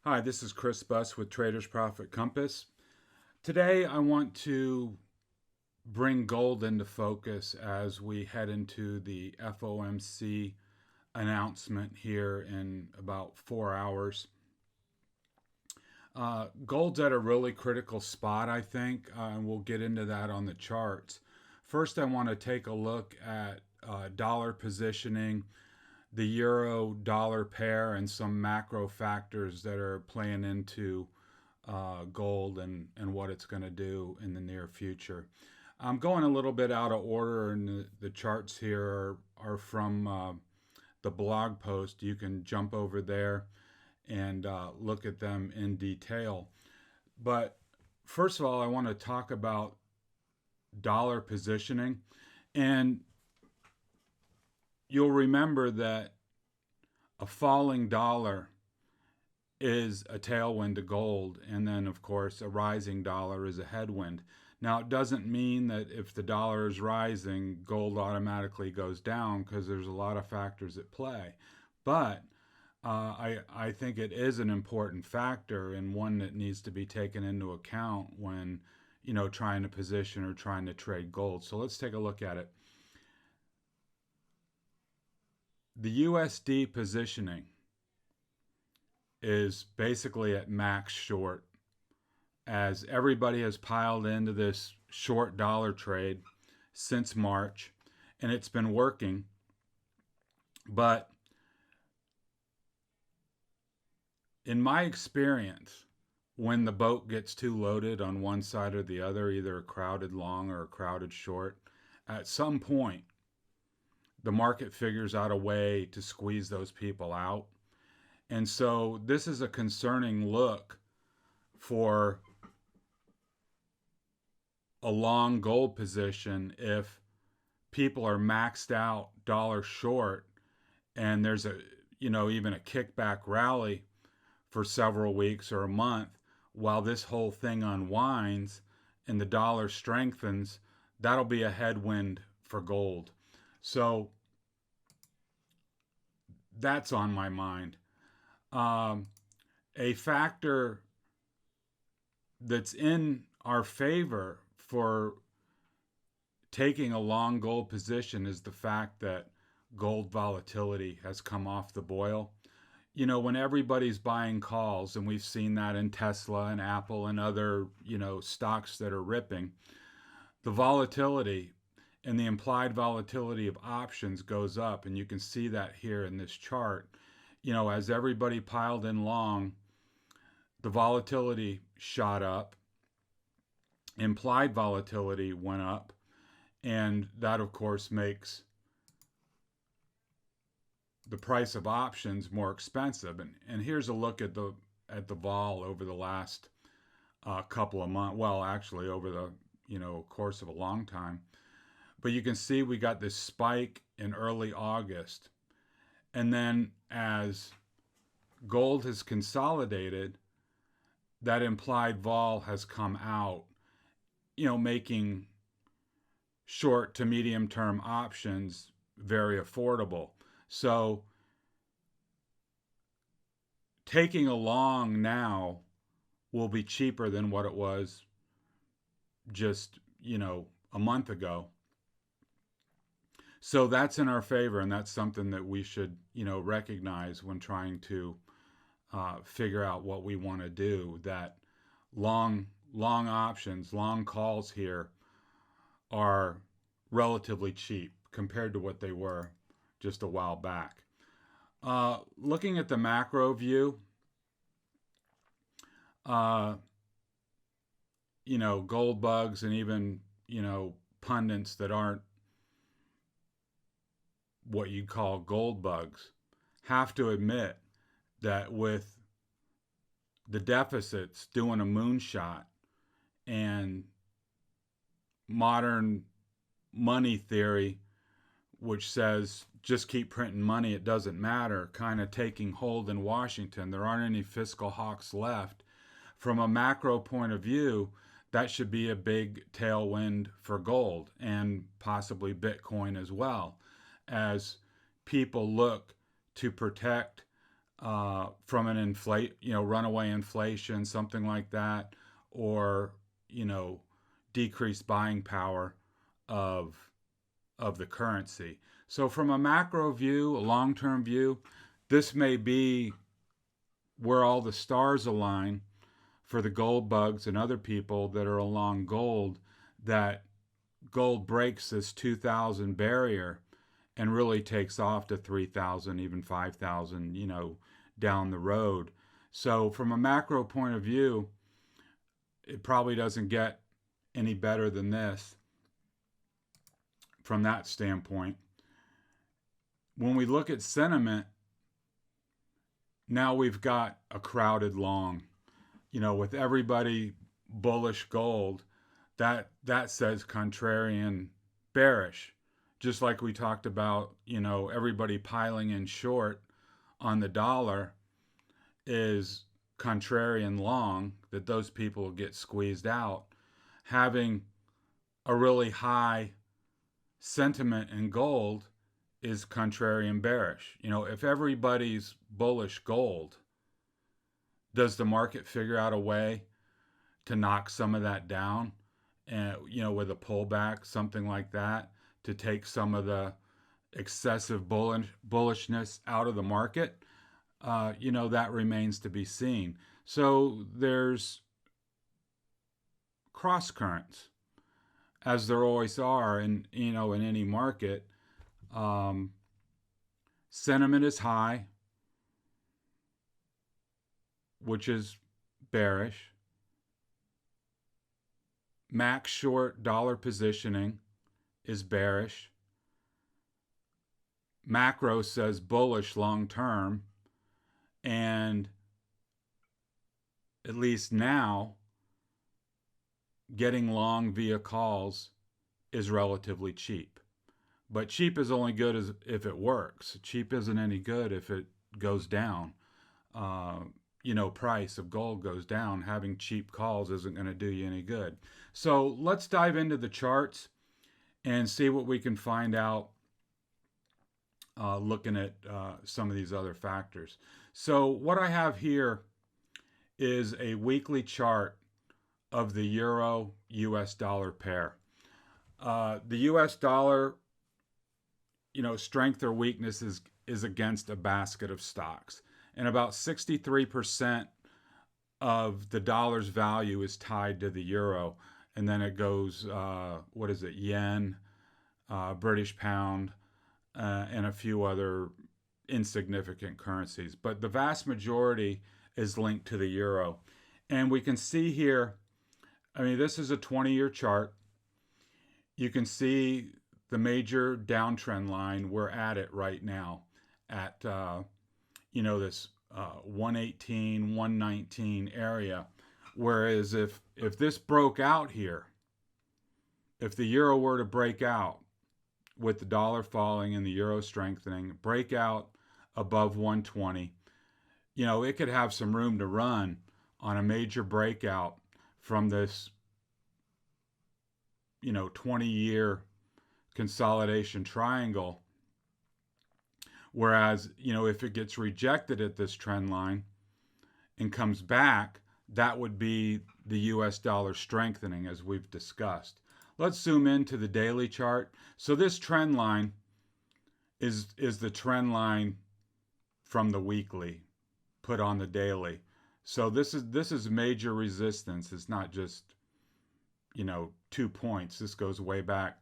Hi, this is Chris Buss with Traders Profit Compass. Today I want to bring gold into focus as we head into the FOMC announcement here in about 4 hours. Gold's at a really critical spot, I think, and we'll get into that on the charts. First, I want to take a look at dollar positioning, the euro dollar pair, and some macro factors that are playing into gold and what it's going to do in the near future. I'm going a little bit out of order, and the charts here are from the blog post. You can jump over there and look at them in detail. But first of all, I want to talk about dollar positioning. And you'll remember that a falling dollar is a tailwind to gold, and then of course a rising dollar is a headwind. Now, it doesn't mean that if the dollar is rising, gold automatically goes down, because there's a lot of factors at play. But I think it is an important factor, and one that needs to be taken into account when trying to position or trying to trade gold. So let's take a look at it. The USD positioning is basically at max short, as everybody has piled into this short dollar trade since March, and it's been working. But in my experience, when the boat gets too loaded on one side or the other, either a crowded long or a crowded short, at some point the market figures out a way to squeeze those people out. And so this is a concerning look for a long gold position if people are maxed out dollar short and there's even a kickback rally for several weeks or a month while this whole thing unwinds and the dollar strengthens. That'll be a headwind for gold. So that's on my mind. A factor that's in our favor for taking a long gold position is the fact that gold volatility has come off the boil. When everybody's buying calls, and we've seen that in Tesla and Apple and other, stocks that are ripping, the volatility and the implied volatility of options goes up. And you can see that here in this chart. As everybody piled in long, the volatility shot up, implied volatility went up, and that of course makes the price of options more expensive. And here's a look at the vol over the last couple of months. Well, actually over the course of a long time. But you can see we got this spike in early August, and then as gold has consolidated, that implied vol has come out, making short to medium term options very affordable. So taking a long now will be cheaper than what it was just, a month ago. So that's in our favor, and that's something that we should, recognize when trying to figure out what we want to do. That long options, long calls here are relatively cheap compared to what they were just a while back. Looking at the macro view, gold bugs and even, pundits that aren't what you'd call gold bugs have to admit that with the deficits doing a moonshot and modern money theory, which says just keep printing money, it doesn't matter, kind of taking hold in Washington. There aren't any fiscal hawks left. From a macro point of view, that should be a big tailwind for gold and possibly Bitcoin as well, as people look to protect from an runaway inflation, something like that, or decreased buying power of the currency. So from a macro view, a long-term view, this may be where all the stars align for the gold bugs and other people that are along gold, that gold breaks this 2,000 barrier and really takes off to 3,000, even 5,000, down the road. So from a macro point of view, it probably doesn't get any better than this from that standpoint. When we look at sentiment, now we've got a crowded long. With everybody bullish gold, that says contrarian bearish. Just like we talked about, everybody piling in short on the dollar is contrarian long, that those people get squeezed out. Having a really high sentiment in gold is contrarian bearish. If everybody's bullish gold, does the market figure out a way to knock some of that down, and with a pullback, something like that, to take some of the excessive bullishness out of the market? That remains to be seen. So there's cross currents, as there always are in any market. Sentiment is high, which is bearish. Max short dollar positioning is bearish. Macro says bullish long term, and at least now, getting long via calls is relatively cheap. But cheap is only good if it works. Cheap isn't any good if it goes down. Price of gold goes down. Having cheap calls isn't going to do you any good. So let's dive into the charts and see what we can find out looking at some of these other factors. So what I have here is a weekly chart of the euro US dollar pair. The US dollar, strength or weakness is against a basket of stocks. And about 63% of the dollar's value is tied to the euro. And then it goes, yen, British pound, and a few other insignificant currencies. But the vast majority is linked to the euro. And we can see here, this is a 20-year chart. You can see the major downtrend line. We're at it right now at, this 118, 119 area. Whereas if this broke out here, if the euro were to break out with the dollar falling and the euro strengthening, break out above 120, it could have some room to run on a major breakout from this 20-year consolidation triangle. Whereas if it gets rejected at this trend line and comes back, that would be the US dollar strengthening, as we've discussed. Let's zoom into the daily chart. So this trend line is the trend line from the weekly put on the daily. So this is major resistance. It's not just 2 points. This goes way back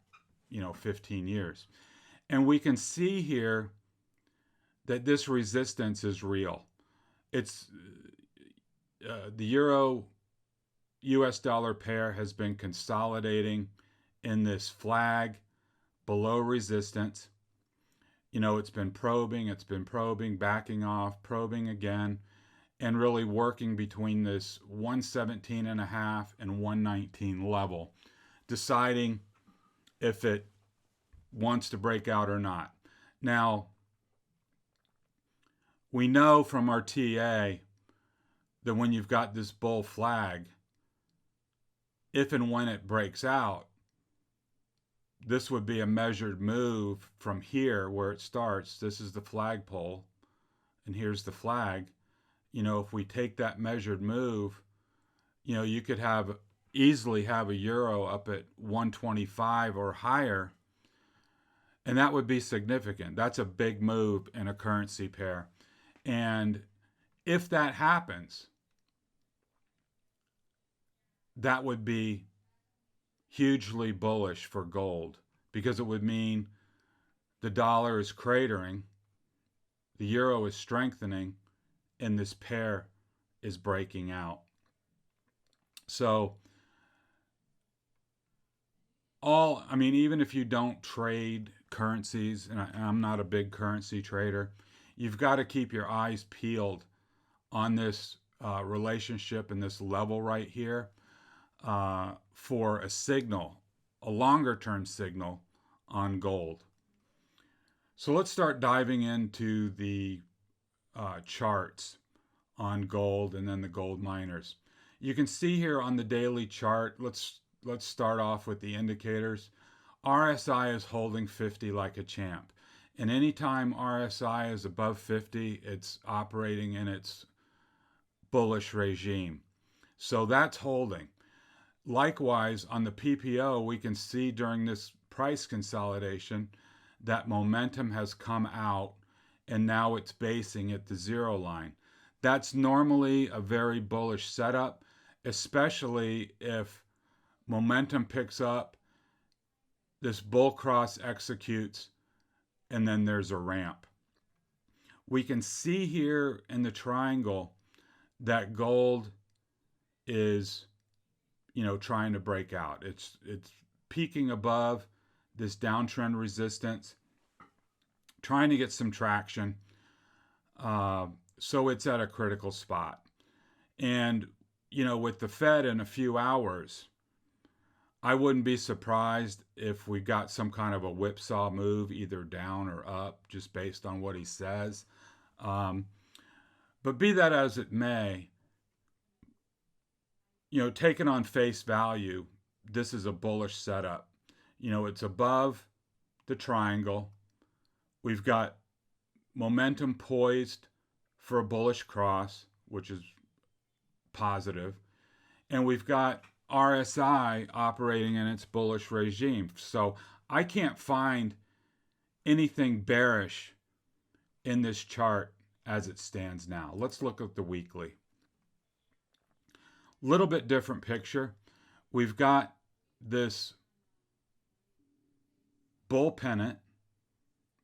15 years. And we can see here that this resistance is real. It's the euro US dollar pair has been consolidating in this flag below resistance. It's been probing, backing off, probing again, and really working between this 117.5 and 119 level, deciding if it wants to break out or not. Now, we know from our TA that when you've got this bull flag, if and when it breaks out, this would be a measured move from here where it starts. This is the flagpole. and here's the flag, if we take that measured move, you could easily have a euro up at 125 or higher, and that would be significant. That's a big move in a currency pair. And if that happens, that would be hugely bullish for gold, because it would mean the dollar is cratering, the euro is strengthening, and this pair is breaking out. So even if you don't trade currencies, and I'm not a big currency trader, you've got to keep your eyes peeled on this relationship and this level right here for a signal, a longer term signal on gold. So let's start diving into the charts on gold and then the gold miners. You can see here on the daily chart, let's start off with the indicators. RSI is holding 50 like a champ. And anytime RSI is above 50, it's operating in its bullish regime. So that's holding. Likewise, on the PPO, we can see during this price consolidation that momentum has come out, and now it's basing at the zero line. That's normally a very bullish setup, especially if momentum picks up, this bull cross executes, and then there's a ramp. We can see here in the triangle that gold is, trying to break out. It's peaking above this downtrend resistance, trying to get some traction. So it's at a critical spot. And, with the Fed in a few hours, I wouldn't be surprised if we got some kind of a whipsaw move, either down or up, just based on what he says. But be that as it may, taken on face value, this is a bullish setup. It's above the triangle. We've got momentum poised for a bullish cross, which is positive. And we've got RSI operating in its bullish regime. So I can't find anything bearish in this chart as it stands now. Let's look at the weekly. Little bit different picture. We've got this bull pennant.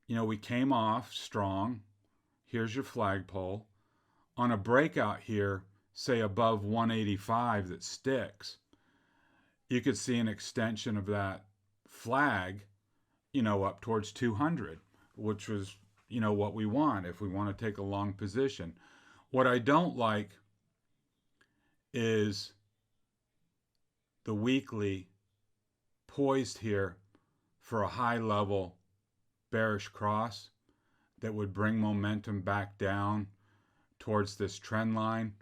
We came off strong. Here's your flagpole. On a breakout here, say above 185 that sticks, you could see an extension of that flag, up towards 200, which was, what we want if we want to take a long position. What I don't like is the weekly poised here for a high level bearish cross that would bring momentum back down towards this trend line,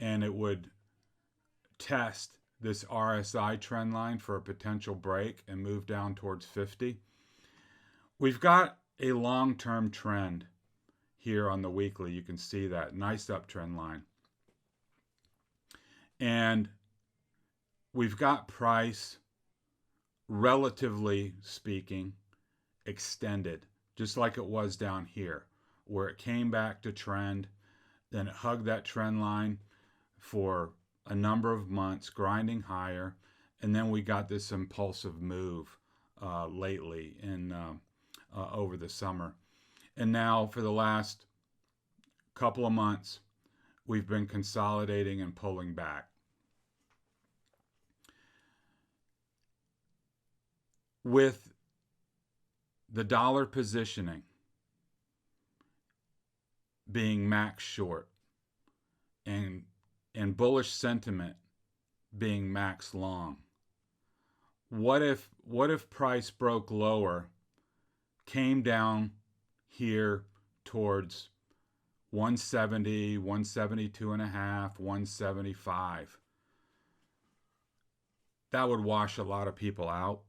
and it would test this RSI trend line for a potential break and move down towards 50. We've got a long-term trend here on the weekly. You can see that nice uptrend line. And we've got price, relatively speaking, extended, just like it was down here, where it came back to trend, then it hugged that trend line for a number of months, grinding higher, and then we got this impulsive move lately over the summer. And now for the last couple of months, we've been consolidating and pulling back. With the dollar positioning being max short and bullish sentiment being max long, what if price broke lower, came down here towards 170, 172.5, 175? That would wash a lot of people out.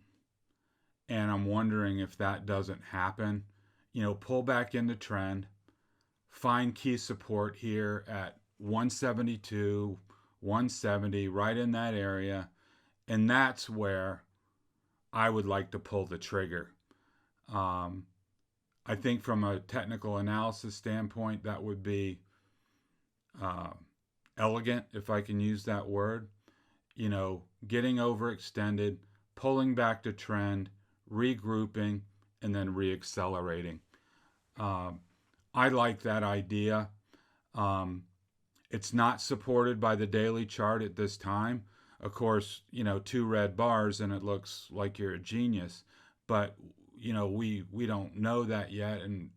And I'm wondering if that doesn't happen, pull back into trend, find key support here at 172, 170, right in that area. And that's where I would like to pull the trigger. I think from a technical analysis standpoint, that would be uh, elegant, if I can use that word. Getting overextended, pulling back to trend, regrouping, and then reaccelerating. I like that idea. It's not supported by the daily chart at this time. Of course, 2 red bars and it looks like you're a genius, but we don't know that yet, and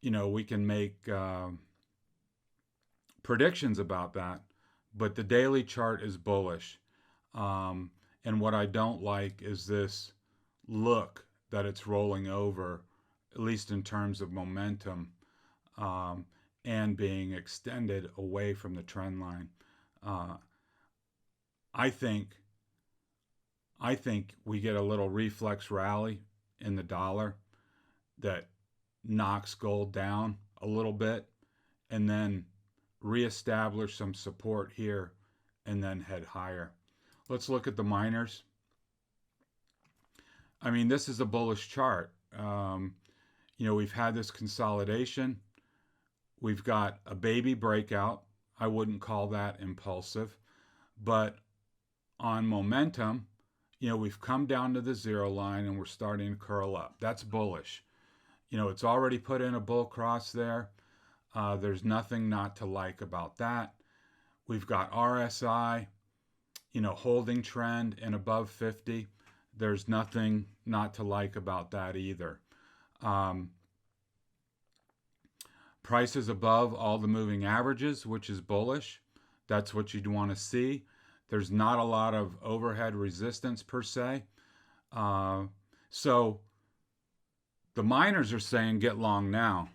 we can make predictions about that. But the daily chart is bullish, and what I don't like is this look that it's rolling over, at least in terms of momentum, and being extended away from the trend line. I think we get a little reflex rally in the dollar that knocks gold down a little bit, and then reestablish some support here, and then head higher. Let's look at the miners. I mean, this is a bullish chart. We've had this consolidation. We've got a baby breakout. I wouldn't call that impulsive, but on momentum, we've come down to the zero line and we're starting to curl up. That's bullish. It's already put in a bull cross there. There's nothing not to like about that. We've got RSI, holding trend and above 50. There's nothing not to like about that either. Prices above all the moving averages, which is bullish. That's what you'd want to see. There's not a lot of overhead resistance per se. So the miners are saying get long now.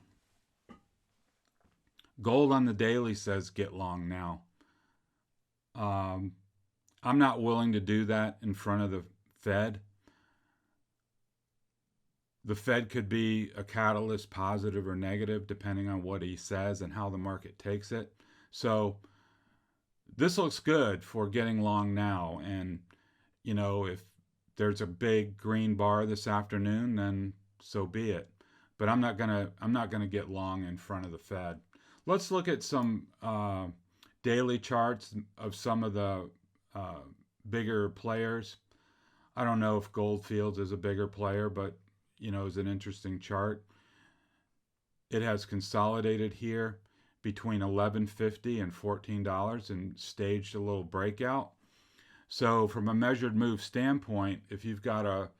Gold on the daily says get long now. I'm not willing to do that in front of the Fed. The Fed could be a catalyst, positive or negative, depending on what he says and how the market takes it. So this looks good for getting long now. And, if there's a big green bar this afternoon, then so be it. But I'm not gonna get long in front of the Fed. Let's look at some daily charts of some of the bigger players. I don't know if Goldfields is a bigger player, but is an interesting chart. It has consolidated here between $11.50 and $14 and staged a little breakout. So from a measured move standpoint, if you've got a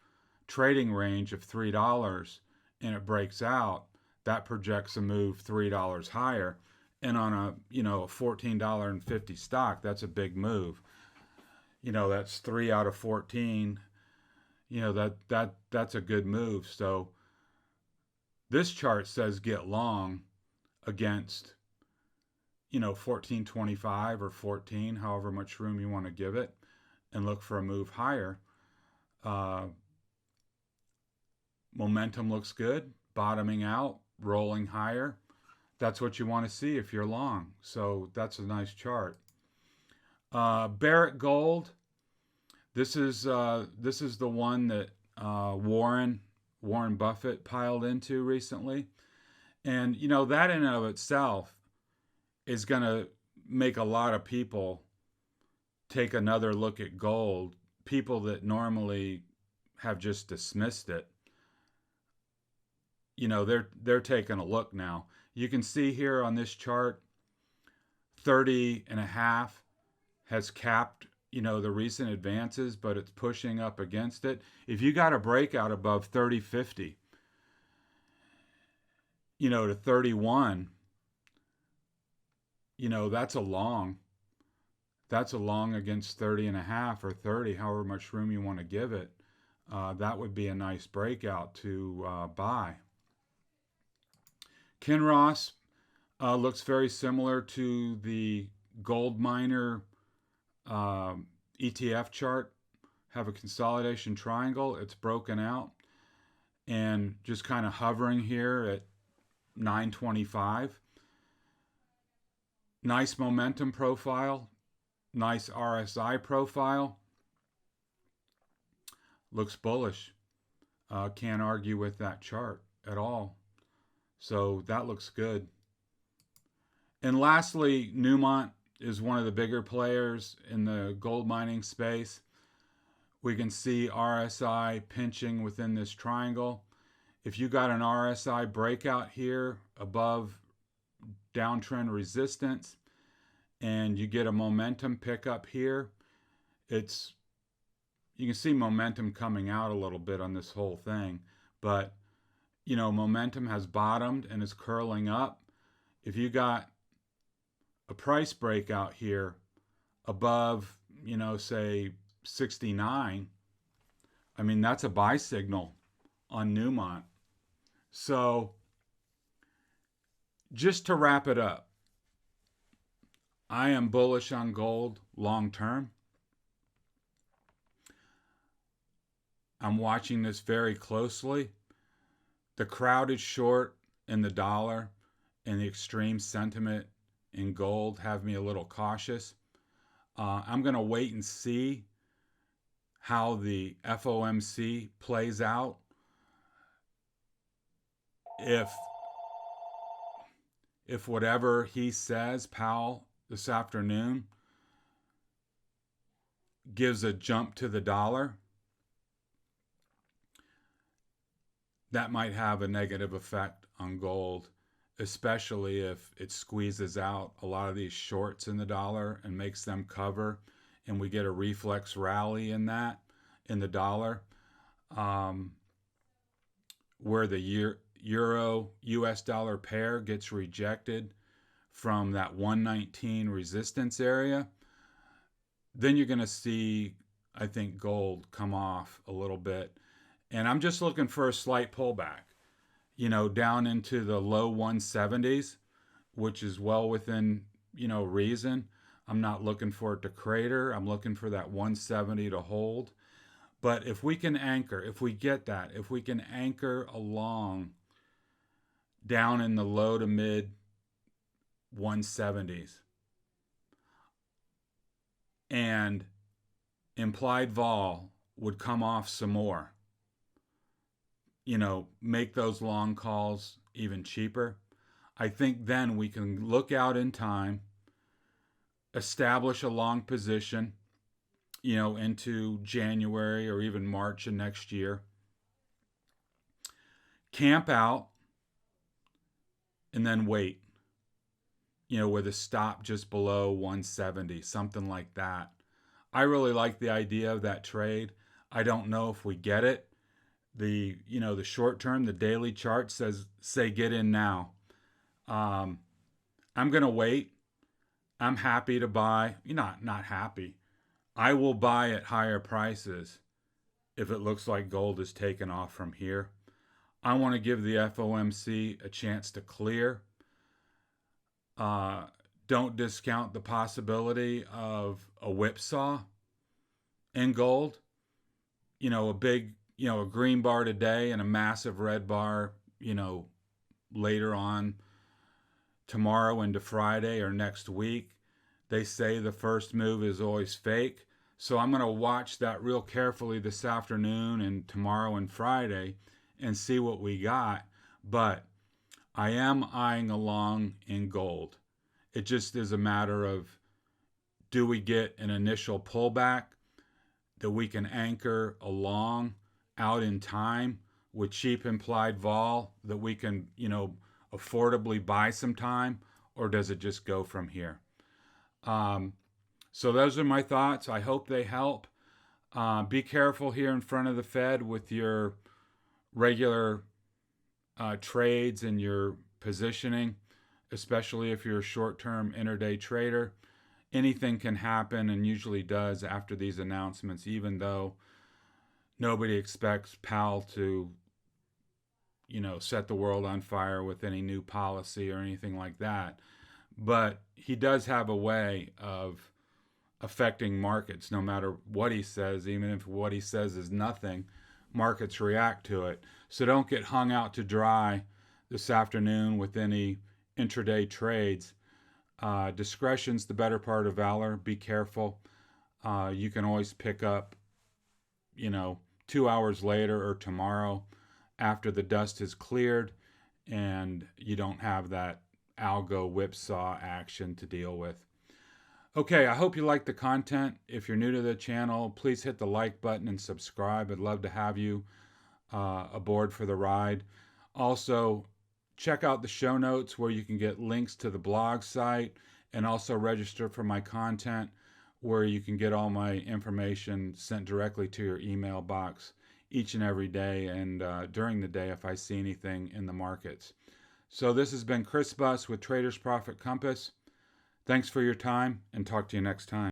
trading range of $3 and it breaks out, that projects a move $3 higher. And on a $14.50 stock, that's a big move. That's 3 out of 14. That's a good move. So this chart says get long against 14.25 or 14, however much room you want to give it, and look for a move higher. Momentum looks good, bottoming out, rolling higher. That's what you want to see if you're long. So that's a nice chart. Barrick Gold. This is the one that Warren Buffett piled into recently, and that in and of itself is going to make a lot of people take another look at gold. People that normally have just dismissed it, they're taking a look now. You can see here on this chart, 30.5 has capped the recent advances, but it's pushing up against it. If you got a breakout above 30.50, to 31, that's a long. That's a long against 30.5 or 30, however much room you want to give it. That would be a nice breakout to buy. Kenross looks very similar to the gold miner ETF chart. Have a consolidation triangle. It's broken out and just kind of hovering here 925. Nice momentum profile, nice RSI profile. Looks bullish. Can't argue with that chart at all. So that looks good. And lastly, Newmont is one of the bigger players in the gold mining space. We can see RSI pinching within this triangle. If you got an RSI breakout here above downtrend resistance and you get a momentum pickup here, you can see momentum coming out a little bit on this whole thing, but momentum has bottomed and is curling up. If you got a price breakout here above, say 69, I mean, that's a buy signal on Newmont. So just to wrap it up, I am bullish on gold long term. I'm watching this very closely. The crowd is short in the dollar, and the extreme sentiment in gold have me a little cautious. I'm going to wait and see how the FOMC plays out. If whatever he says, Powell, this afternoon, gives a jump to the dollar, that might have a negative effect on gold, especially if it squeezes out a lot of these shorts in the dollar and makes them cover, and we get a reflex rally in the dollar, where the euro US dollar pair gets rejected from that 119 resistance area. Then you're going to see, I think, gold come off a little bit. And I'm just looking for a slight pullback, down into the low 170s, which is well within, reason. I'm not looking for it to crater. I'm looking for that 170 to hold. But if we can anchor, if we can anchor along down in the low to mid 170s, and implied vol would come off some more, make those long calls even cheaper, I think then we can look out in time, establish a long position, into January or even March of next year, camp out, and then wait, with a stop just below 170, something like that. I really like the idea of that trade. I don't know if we get it. The short term, the daily chart say get in now. I'm going to wait. I'm happy to buy. Not happy. I will buy at higher prices if it looks like gold is taken off from here. I want to give the FOMC a chance to clear. Don't discount the possibility of a whipsaw in gold. A big, a green bar today and a massive red bar, later on tomorrow into Friday or next week. They say the first move is always fake. So I'm going to watch that real carefully this afternoon and tomorrow and Friday and see what we got. But I am eyeing along in gold. It just is a matter of, do we get an initial pullback that we can anchor along out in time with cheap implied vol that we can, affordably buy some time, or does it just go from here? So those are my thoughts. I hope they help. Be careful here in front of the Fed with your regular trades and your positioning, especially if you're a short-term intraday trader. Anything can happen, and usually does after these announcements, even though nobody expects Powell to, set the world on fire with any new policy or anything like that. But he does have a way of affecting markets no matter what he says. Even if what he says is nothing, markets react to it. So don't get hung out to dry this afternoon with any intraday trades. Discretion's the better part of valor. Be careful. You can always pick up, 2 hours later or tomorrow after the dust has cleared and you don't have that algo whipsaw action to deal with. Okay, I hope you like the content. If you're new to the channel, please hit the like button and subscribe. I'd love to have you aboard for the ride. Also, check out the show notes where you can get links to the blog site and also register for my content where you can get all my information sent directly to your email box each and every day and during the day if I see anything in the markets. So this has been Chris Buss with Traders Profit Compass. Thanks for your time and talk to you next time.